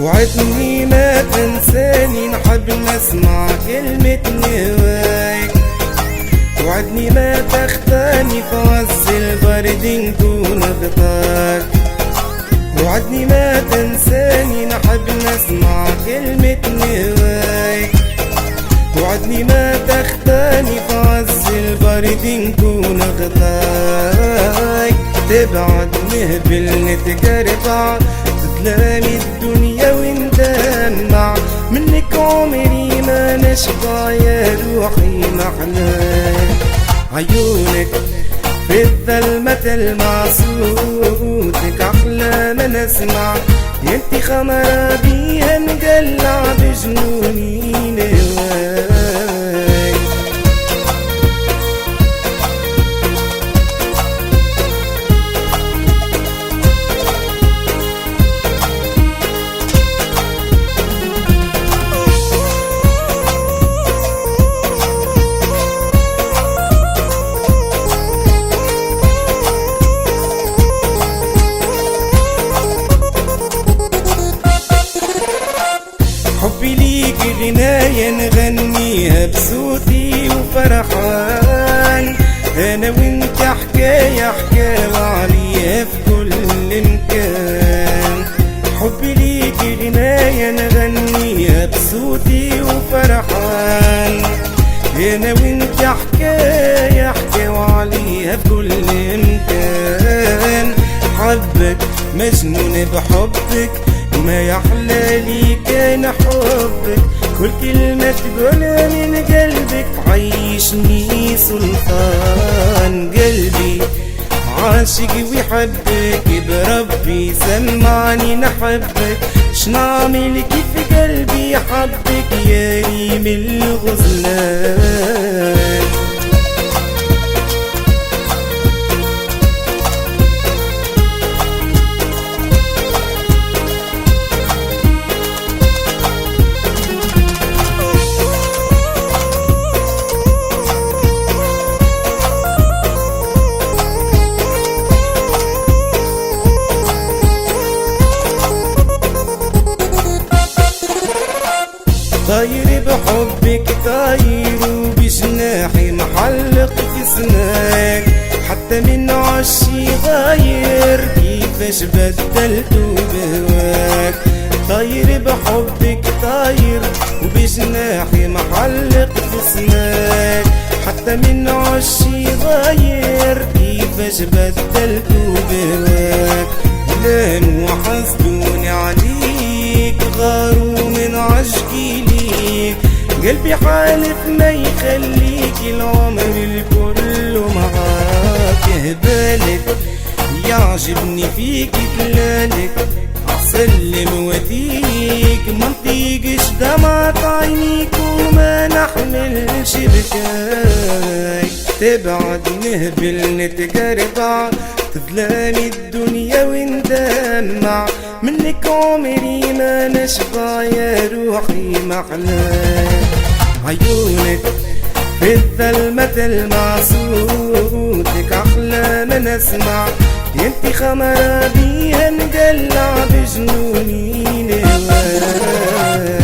وعدني ما تنساني، نحب نسمع كلمة نواك. وعدني ما تخفاني في عز البرد نكون غطاك. وعدني ما تنساني، نحب نسمع كلمة نواك. وعدني ما تخفاني في عز البرد نكون غطاك. تبعد نهبل نتقربع، تتلامي الدنيا وندمع، منك عمري ما نشبع يا روحي محلاك. عيونك في الظلمة تلمع، صوتك أحلى ما نسمع، ينتي خمرة بيها نقلع بجنوني نواك. حبي ليك غناية نغنيها بصوتي وفرحان، أنا وانت حكاية حكاوة عليها في كل مكان. حبي ليك غناية نغنيها بصوتي وفرحان، أنا وانت حكاية حكاوة عليها في كل مكان. حبك مجنون بحبك، ما يحلى لي كان حبك، كل كلمة تقولها من قلبك عيشني سلطان. قلبي عاشق ويحبك، بربي سمعني نحبك، شنعمل كيف قلبي حبك يا ريم الغزلان. طاير بحبك طاير وبجناحي محلق في سناك، حتى من عشي غاير كيفاش بدلت بهواك. طاير بحبك طاير وبجناحي محلق في سناك، حتى من عشي غاير كيفاش بدلت بهواك. لام وحسدوني عليك، غاروا من عشقي ليك، قلبي حالف ما يخليك العمر الكل معاك. يهبالك يعجبني فيك دلالك، أسلم وديك منطيقش دمعة عينيك وما نحملش بكاك. تبعد نهبل نتقربع، تظلامي الدنيا وندمع، منك عمري ما نشبع يا روحي محلاك. عيونك في الظلمة تلمع، صوتك أحلى ما نسمع، ينتي خمرة بيها نقلع بجنوني نواك.